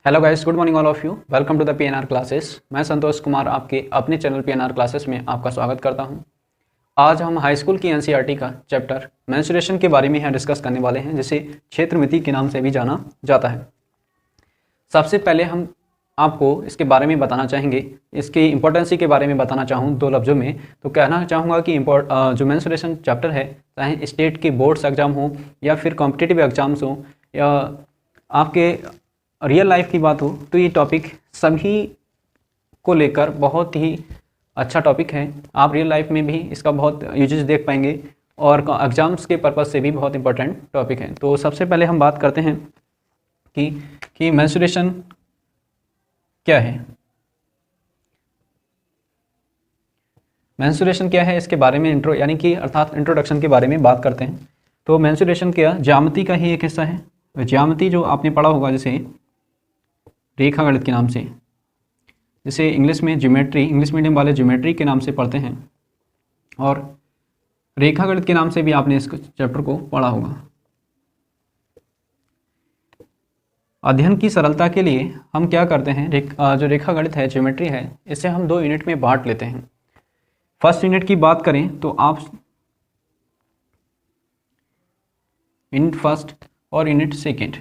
Hello guys, good morning all of you. Welcome to the PNR classes. मैं संतोष कुमार आपके अपने channel PNR classes में आपका स्वागत करता हूं। आज हम हाई स्कूल की एनसीईआरटी का चैप्टर मेंस्ट्रुएशन के बारे में यहाँ डिस्कस करने वाले हैं, जिसे क्षेत्रमिति के नाम से भी जाना जाता है। सबसे पहले हम आपको इसके बारे में बताना चाहेंगे, इसकी इंपॉर्टेंसी के बारे में बताना चाहूँ दो लफ्ज़ों में तो कहना चाहूँगा कि जो मेंस्ट्रुएशन चैप्टर है, चाहे स्टेट के बोर्ड्स एग्जाम हो या फिर कॉम्पिटिटिव एग्जाम्स हो या आपके रियल लाइफ की बात हो, तो ये टॉपिक सभी को लेकर बहुत ही अच्छा टॉपिक है। आप रियल लाइफ में भी इसका बहुत यूजेस देख पाएंगे और एग्जाम्स के पर्पज़ से भी बहुत इंपॉर्टेंट टॉपिक है। तो सबसे पहले हम बात करते हैं कि मेंस्ट्रुएशन क्या है। मेंस्ट्रुएशन क्या है, इसके बारे में इंट्रोडक्शन के बारे में बात करते हैं। तो मेंस्ट्रुएशन क्या ज्यामिति का ही एक हिस्सा है। ज्यामिति जो आपने पढ़ा होगा, जैसे रेखा गणित के नाम से, जिसे इंग्लिश में ज्योमेट्री, इंग्लिश मीडियम वाले ज्योमेट्री के नाम से पढ़ते हैं, और रेखा गणित के नाम से भी आपने इस चैप्टर को पढ़ा होगा। अध्ययन की सरलता के लिए हम क्या करते हैं, जो रेखा गणित है, ज्योमेट्री है, इसे हम 2 यूनिट में बांट लेते हैं। फर्स्ट यूनिट की बात करें तो आप यूनिट फर्स्ट और यूनिट सेकेंड,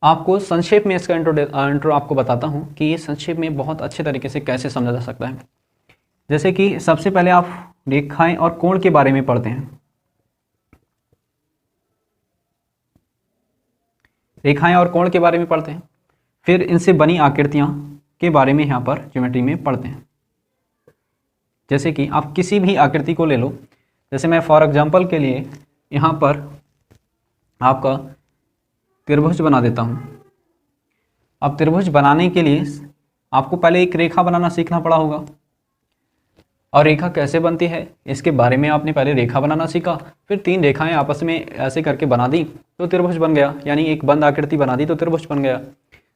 आपको संक्षेप में इसका इंट्रो आपको बताता हूं कि ये संक्षेप में बहुत अच्छे तरीके से कैसे समझा जा सकता है। जैसे कि सबसे पहले आप रेखाएं और कोण के बारे में पढ़ते हैं। रेखाएं और कोण के बारे में पढ़ते हैं, फिर इनसे बनी आकृतियां के बारे में यहाँ पर ज्योमेट्री में पढ़ते हैं। जैसे कि आप किसी भी आकृति को ले लो, जैसे मैं फॉर एग्जांपल के लिए यहाँ पर आपका त्रिभुज बना देता हूँ। अब त्रिभुज बनाने के लिए आपको पहले एक रेखा बनाना सीखना पड़ा होगा, और रेखा कैसे बनती है इसके बारे में आपने पहले रेखा बनाना सीखा, फिर 3 रेखाएं आपस में ऐसे करके बना दी तो त्रिभुज बन गया, यानी एक बंद आकृति बना दी तो त्रिभुज बन गया।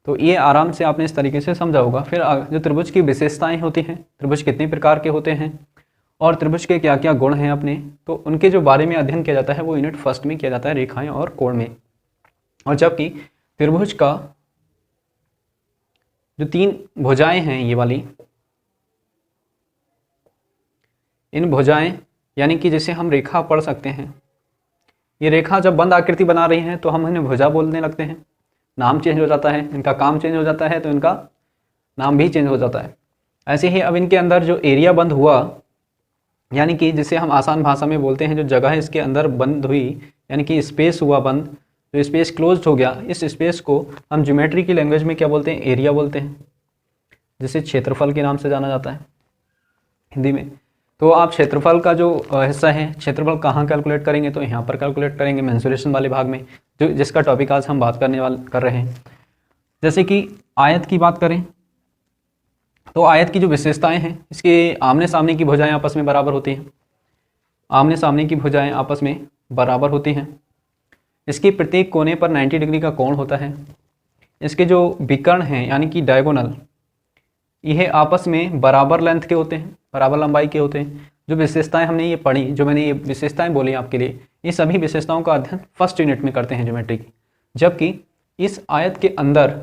तो ये आराम से आपने इस तरीके से समझा होगा। फिर जो त्रिभुज की विशेषताएं होती हैं, त्रिभुज कितने प्रकार के होते हैं और त्रिभुज के क्या क्या गुण हैं अपने, तो उनके जो बारे में अध्ययन किया जाता है वो यूनिट फर्स्ट में किया जाता है, रेखाएं और कोण में। और जबकि त्रिभुज का जो 3 भुजाएं हैं, ये वाली, इन भुजाएं यानी कि जिसे हम रेखा पढ़ सकते हैं, ये रेखा जब बंद आकृति बना रही हैं तो हम इन्हें भुजा बोलने लगते हैं। नाम चेंज हो जाता है, इनका काम चेंज हो जाता है, तो इनका नाम भी चेंज हो जाता है। ऐसे ही अब इनके अंदर जो एरिया बंद हुआ, यानी कि जिसे हम आसान भाषा में बोलते हैं, जो जगह इसके अंदर बंद हुई, यानी कि स्पेस हुआ बंद, जो स्पेस क्लोज हो गया, इस स्पेस को हम ज्योमेट्री की लैंग्वेज में क्या बोलते हैं, एरिया बोलते हैं, जिसे क्षेत्रफल के नाम से जाना जाता है हिंदी में। तो आप क्षेत्रफल का जो हिस्सा है, क्षेत्रफल कहाँ कैलकुलेट करेंगे, तो यहाँ पर कैलकुलेट करेंगे मेंस्ट्रुएशन वाले भाग में, जो जिसका टॉपिक आज हम बात कर रहे हैं। जैसे कि आयत की बात करें तो आयत की जो विशेषताएं हैं, इसके आमने सामने की भुजाएं आपस में बराबर होती हैं। आमने सामने की भुजाएं आपस में बराबर होती हैं। इसके प्रत्येक कोने पर 90 डिग्री का कोण होता है। इसके जो विकर्ण हैं यानी कि डायगोनल, यह आपस में बराबर लेंथ के होते हैं, बराबर लंबाई के होते हैं। जो विशेषताएं हमने ये पढ़ी, जो मैंने ये विशेषताएं बोली आपके लिए, ये सभी विशेषताओं का अध्ययन फर्स्ट यूनिट में करते हैं ज्योमेट्री की। जबकि इस आयत के अंदर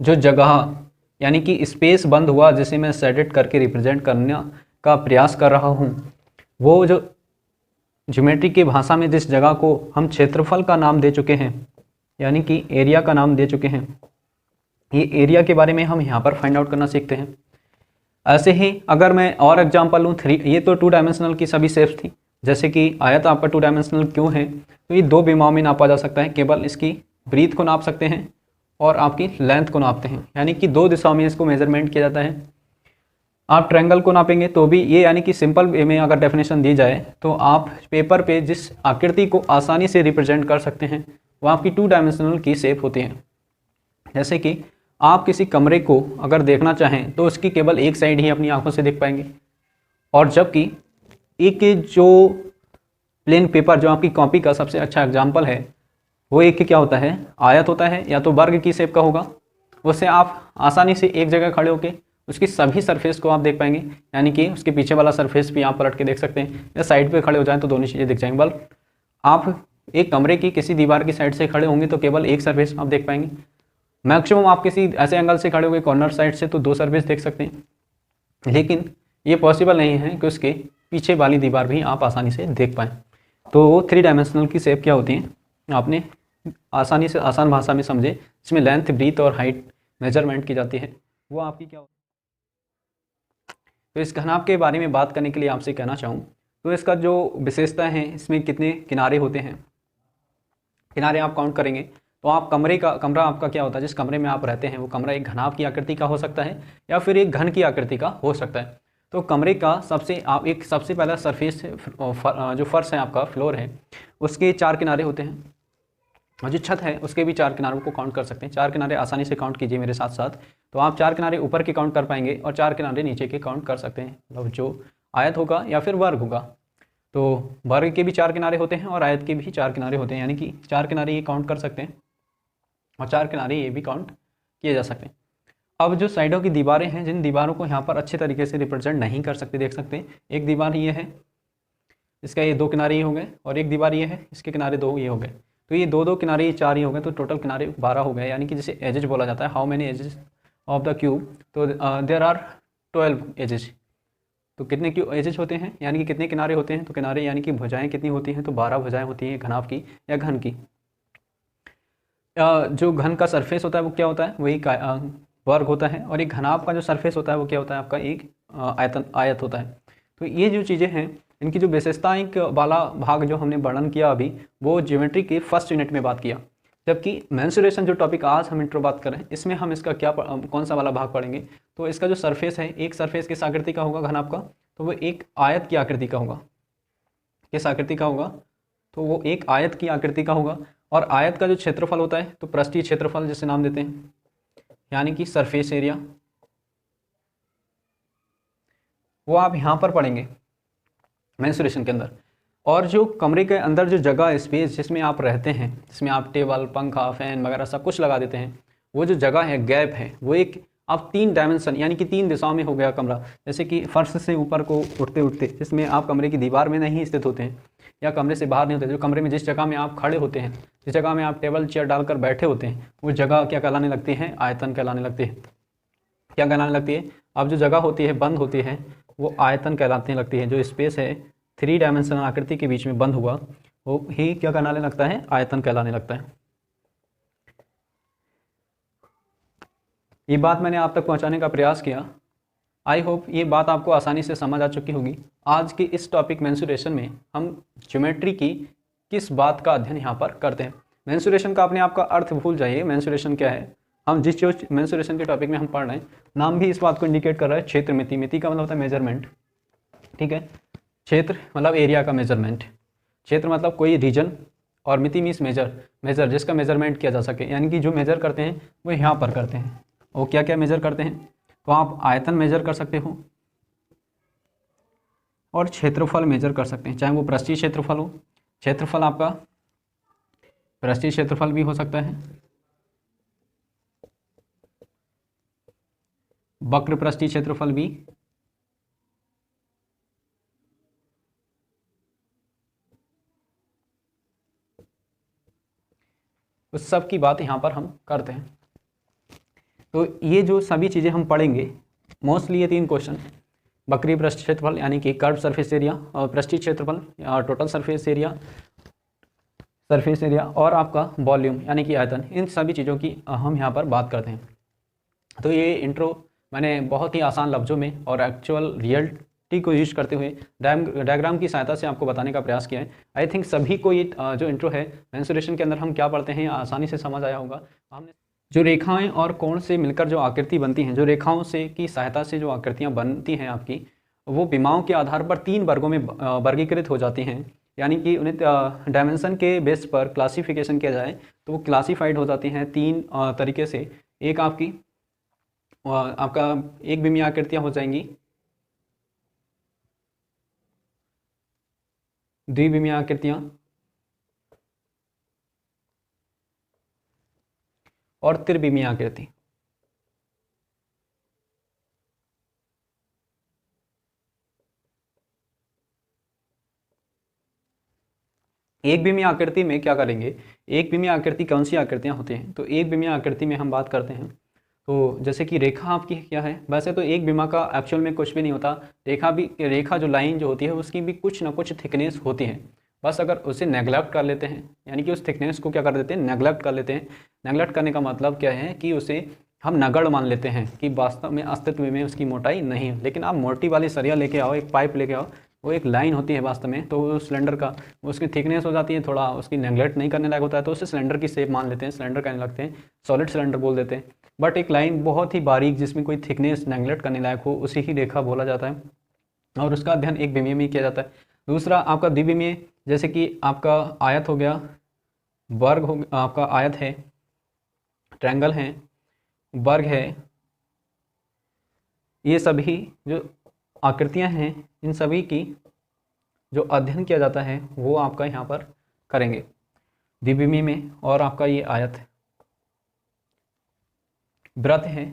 जो जगह यानी कि स्पेस बंद हुआ, जिसे मैं शेडेड करके रिप्रेजेंट करने का प्रयास कर रहा हूँ, वो जो ज्योमेट्री की भाषा में जिस जगह को हम क्षेत्रफल का नाम दे चुके हैं, यानी कि एरिया का नाम दे चुके हैं, ये एरिया के बारे में हम यहाँ पर फाइंड आउट करना सीखते हैं। ऐसे ही अगर मैं और एग्जांपल लूँ, ये तो 2 डायमेंशनल की सभी शेप्स थी। जैसे कि आयत आपका 2 डायमेंशनल क्यों है, तो ये 2 विमाओं में नापा जा सकता है। केवल इसकी ब्रीथ को नाप सकते हैं और आपकी लेंथ को नापते हैं, यानी कि 2 दिशाओं में इसको मेजरमेंट किया जाता है। आप ट्रायंगल को नापेंगे तो भी ये, यानी कि सिंपल वे में अगर डेफिनेशन दी जाए तो आप पेपर पे जिस आकृति को आसानी से रिप्रेजेंट कर सकते हैं वो आपकी 2 डायमेंशनल की शेप होती है। जैसे कि आप किसी कमरे को अगर देखना चाहें तो उसकी केवल एक साइड ही अपनी आंखों से देख पाएंगे, और जबकि एक जो प्लेन पेपर, जो आपकी कॉपी का सबसे अच्छा एग्जाम्पल है, वो एक क्या होता है, आयत होता है, या तो वर्ग की शेप का होगा। उससे आप आसानी से एक जगह खड़े होकर उसकी सभी सरफेस को आप देख पाएंगे, यानी कि उसके पीछे वाला सरफेस भी आप पलट के देख सकते हैं, या साइड पे खड़े हो जाएं तो दोनों चीज़ें दिख जाएंगी। बल आप एक कमरे की किसी दीवार की साइड से खड़े होंगे तो केवल एक सरफेस आप देख पाएंगे। मैक्सिमम आप किसी ऐसे एंगल से खड़े होंगे कॉर्नर साइड से तो दो सरफेस देख सकते हैं, लेकिन ये पॉसिबल नहीं है कि उसके पीछे वाली दीवार भी आप आसानी से देख पाएँ। तो 3 डायमेंशनल की शेप क्या होती है आपने आसानी से आसान भाषा में समझे, इसमें लेंथ, ब्रीथ और हाइट मेजरमेंट की जाती है, वो आपकी क्या होती है। तो इस घनाभ के बारे में बात करने के लिए आपसे कहना चाहूँ तो इसका जो विशेषता है, इसमें कितने किनारे होते हैं, किनारे आप काउंट करेंगे तो आप कमरा आपका क्या होता है, जिस कमरे में आप रहते हैं वो कमरा एक घनाभ की आकृति का हो सकता है या फिर एक घन की आकृति का हो सकता है। तो कमरे का सबसे पहला सरफेस जो फर्श है आपका, फ्लोर है, उसके 4 किनारे होते हैं, और जो छत है उसके भी 4 किनारों को काउंट कर सकते हैं। 4 किनारे आसानी से काउंट कीजिए मेरे साथ साथ, तो आप 4 किनारे ऊपर के काउंट कर पाएंगे और 4 किनारे नीचे के काउंट कर सकते हैं, मतलब जो आयत होगा या फिर वर्ग होगा। तो वर्ग के भी 4 किनारे होते हैं और आयत के भी 4 किनारे होते हैं, यानी कि 4 किनारे ये काउंट कर सकते हैं और 4 किनारे ये भी काउंट किए जा सकते हैं। अब जो साइडों की दीवारें हैं, जिन दीवारों को यहाँ पर अच्छे तरीके से रिप्रेजेंट नहीं कर सकते, देख सकते हैं एक दीवार ये है, इसका ये 2 किनारे ये हो गए, और एक दीवार ये है, इसके किनारे 2 ये हो गए, तो ये 2 किनारे ये 4 ही हो गए, तो टोटल किनारे 12 हो गए, यानी कि जिसे एजेज बोला जाता है, how many edges of the cube, तो देयर आर 12 एजेज। तो कितने क्यों एजेज होते हैं, यानी कि कितने किनारे होते हैं, तो किनारे यानी कि भुजाएं कितनी होती हैं, तो 12 भुजाएं होती हैं घनाभ की या घन की। जो घन का सरफेस होता है वो क्या होता है, वही वर्ग होता है, और एक घनाभ का जो सरफेस होता है वो क्या होता है आपका, एक आयत होता है। तो ये जो चीज़ें हैं, इनकी जो विशेषताएं वाला भाग जो हमने वर्णन किया अभी, वो ज्योमेट्री के फर्स्ट यूनिट में बात किया, जबकि मेंसुरेशन जो टॉपिक आज हम इंट्रो बात कर रहे हैं, इसमें हम इसका कौन सा वाला भाग पढ़ेंगे, तो इसका जो सरफेस है, एक सरफेस किस आकृति का होगा घनाभ का, तो वो एक आयत की आकृति का होगा। किस आकृति का होगा, तो वो एक आयत की आकृति का होगा। और आयत का जो क्षेत्रफल होता है, तो पृष्ठीय क्षेत्रफल जिसे नाम देते हैं, यानी कि सरफेस एरिया, वो आप यहाँ पर पढ़ेंगे मेंसुरेशन के अंदर। और जो कमरे के अंदर जो जगह स्पेस जिसमें आप रहते हैं, जिसमें आप टेबल, पंखा, फैन वगैरह सब कुछ लगा देते हैं, वो जो जगह है, गैप है, वो एक आप 3 डायमेंशन यानी कि 3 दिशाओं में हो गया कमरा। जैसे कि फर्श से ऊपर को उठते उठते, जिसमें आप कमरे की दीवार में नहीं स्थित होते हैं या कमरे से बाहर नहीं होते, जो कमरे में जिस जगह में आप खड़े होते हैं, जिस जगह में आप टेबल चेयर डालकर बैठे होते हैं, वो जगह क्या कहलाने लगती है, आयतन कहलाने लगती है। क्या कहलाने लगती है, अब जो जगह होती है, बंद होती है, वो आयतन कहलाने लगती है। जो स्पेस है 3 डायमेंशनल आकृति के बीच में बंद हुआ, वो ही क्या कहलाने लगता है, आयतन कहलाने लगता है। ये बात मैंने आप तक पहुंचाने का प्रयास किया। आई होप ये बात आपको आसानी से समझ आ चुकी होगी। आज के इस टॉपिक मेंसुरेशन में हम ज्योमेट्री की किस बात का अध्ययन यहाँ पर करते हैं। मेंसुरेशन का अपने आप का अर्थ भूल जाइए, मेंसुरेशन क्या है। हम जिस जो मेंसुरेशन के टॉपिक में हम पढ़ रहे हैं, नाम भी इस बात को इंडिकेट कर रहा है, क्षेत्र मिति। मिति का मतलब होता है मेजरमेंट, ठीक है। क्षेत्र मतलब एरिया का मेजरमेंट, क्षेत्र मतलब कोई रीजन, और मिति मीन्स मेजर जिसका मेजरमेंट किया जा सके, यानी कि जो मेजर करते हैं वो यहाँ पर करते हैं। और क्या क्या मेजर करते हैं, तो आप आयतन मेजर कर सकते हो और क्षेत्रफल मेजर कर सकते हैं, चाहे वो पृष्ठीय क्षेत्रफल हो, क्षेत्रफल आपका पृष्ठीय क्षेत्रफल भी हो सकता है, वक्र पृष्ठीय क्षेत्रफल भी, उस सब की बात यहाँ पर हम करते हैं। तो ये जो सभी चीज़ें हम पढ़ेंगे, मोस्टली ये 3 क्वेश्चन, वक्रीय पृष्ठ क्षेत्रफल यानी कि कर्व सरफेस एरिया, और पृष्ठीय क्षेत्रफल टोटल सरफेस एरिया और आपका वॉल्यूम यानी कि आयतन, इन सभी चीज़ों की हम यहाँ पर बात करते हैं। तो ये इंट्रो मैंने बहुत ही आसान लफ्ज़ों में और एक्चुअल रियलिटी को यूज करते हुए डायग्राम की सहायता से आपको बताने का प्रयास किया है। आई थिंक सभी को ये जो इंट्रो है, मेंसुरेशन के अंदर हम क्या पढ़ते हैं, आसानी से समझ आया होगा। हमने जो रेखाएं और कोण से मिलकर जो आकृति बनती हैं, जो रेखाओं से की सहायता से जो आकृतियाँ बनती हैं आपकी, वो विमाओं के आधार पर 3 वर्गों में वर्गीकृत हो जाती हैं, यानी कि उन्हें डायमेंशन के बेस पर क्लासिफिकेशन किया जाए तो वो क्लासीफाइड हो जाती हैं 3 तरीके से। एक आपका एक बिमीय आकृतियाँ हो जाएंगी, द्विबिमीय आकृतियाँ और त्रिविमीय आकृति। एक बीमीय आकृति में क्या करेंगे, एक बीमीय आकृति कौन सी आकृतियाँ होती हैं, तो एक बीमीय आकृति में हम बात करते हैं तो जैसे कि रेखा आपकी क्या है, वैसे तो एक बीमा का एक्चुअल में कुछ भी नहीं होता, रेखा जो लाइन जो होती है उसकी भी कुछ ना कुछ थिकनेस होती है, बस अगर उसे नेगलेक्ट कर लेते हैं, यानी कि उस थिकनेस को क्या कर देते हैं, नेगलेक्ट कर लेते हैं। नेगलेक्ट करने का मतलब क्या है कि उसे हम नगण्य मान लेते हैं कि वास्तव में अस्तित्व में उसकी मोटाई नहीं है। लेकिन आप मोटी वाली सरिया लेके आओ, एक पाइप लेके आओ, वो एक लाइन होती है वास्तव में, तो वो सिलेंडर का उसकी थिकनेस हो जाती है, थोड़ा उसकी नेगलेक्ट नहीं करने लायक होता है, तो उसे सिलेंडर की शेप मान लेते हैं, सिलेंडर कहने लगते हैं, सॉलिड सिलेंडर बोल देते हैं। बट एक लाइन बहुत ही बारीक जिसमें कोई थिकनेस नेगलेक्ट करने लायक हो, उसी ही रेखा बोला जाता है, और उसका अध्ययन एक बीमीय में किया जाता है। दूसरा आपका द्विविमीय, जैसे कि आपका आयत हो गया, वर्ग हो, आपका आयत है, ट्रायंगल है, वर्ग है, ये सभी जो आकृतियां हैं, इन सभी की जो अध्ययन किया जाता है वो आपका यहाँ पर करेंगे द्विविमीय में। और आपका ये आयत है, वृत्त है,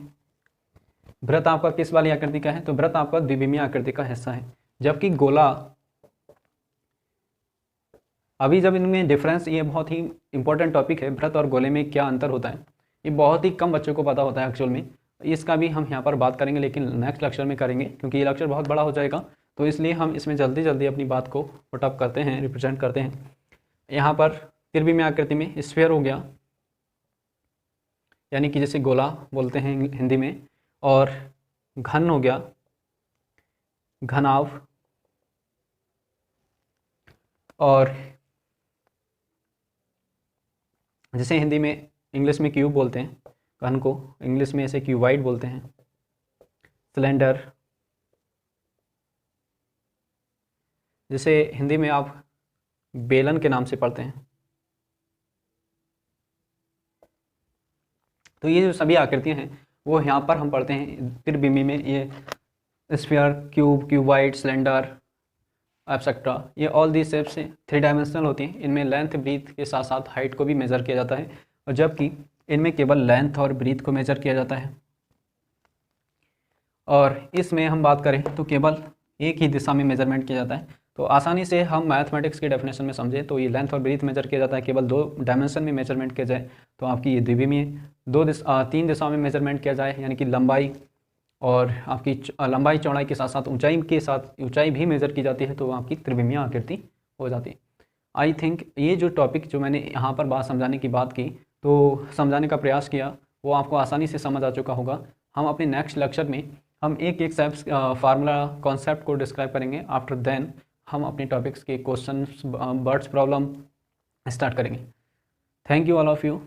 वृत्त आपका किस वाली आकृति का है, तो वृत्त आपका द्विविमीय आकृति का हिस्सा है। जबकि गोला, अभी जब इनमें डिफरेंस, ये बहुत ही इंपॉर्टेंट टॉपिक है, वृत्त और गोले में क्या अंतर होता है, ये बहुत ही कम बच्चों को पता होता है एक्चुअल में, इसका भी हम यहाँ पर बात करेंगे, लेकिन नेक्स्ट लेक्चर में करेंगे क्योंकि ये लेक्चर बहुत बड़ा हो जाएगा, तो इसलिए हम इसमें जल्दी जल्दी अपनी बात को पुटअप करते हैं, रिप्रेजेंट करते हैं। यहाँ पर त्रिविमीय आकृति में स्फीयर हो गया, यानी कि जैसे गोला बोलते हैं हिंदी में, और घन हो गया, घनाभ, और जैसे हिंदी में, इंग्लिश में क्यूब बोलते हैं घन को, इंग्लिश में इसे क्यूबाइड बोलते हैं। सिलेंडर, जिसे हिंदी में आप बेलन के नाम से पढ़ते हैं। तो ये जो सभी आकृतियां हैं वो यहाँ पर हम पढ़ते हैं त्रिविमीय में, ये स्फीयर, क्यूब, क्यूबाइड, सिलेंडर, एब्सेट्रा, ये ऑल दी शेप्स 3 डायमेंशनल होती हैं। इनमें लेंथ, ब्रीथ के साथ साथ हाइट को भी मेज़र किया जाता है, और जबकि इनमें केवल लेंथ और ब्रीथ को मेज़र किया जाता है। और इसमें हम बात करें तो केवल एक ही दिशा में मेजरमेंट किया जाता है। तो आसानी से हम मैथमेटिक्स की डेफिनेशन में समझें तो ये लेंथ और ब्रीथ मेजर किया जाता है, केवल 2 डायमेंशन में मेजरमेंट किया जाए तो आपकी ये द्विविमीय। 3 दिशाओं में मेजरमेंट किया जाए, यानी कि लंबाई, और आपकी लंबाई चौड़ाई के साथ साथ ऊंचाई भी मेज़र की जाती है, तो आपकी त्रिविमीय आकृति हो जाती है। आई थिंक ये जो टॉपिक जो मैंने यहाँ पर बात समझाने की बात की, तो समझाने का प्रयास किया, वो आपको आसानी से समझ आ चुका होगा। हम अपने नेक्स्ट लेक्चर में हम एक एक स्टेप्स फार्मूला कॉन्सेप्ट को डिस्क्राइब करेंगे। आफ्टर देन हम अपने टॉपिक्स के क्वेश्चन, बर्ड्स प्रॉब्लम स्टार्ट करेंगे। Thank you all of you.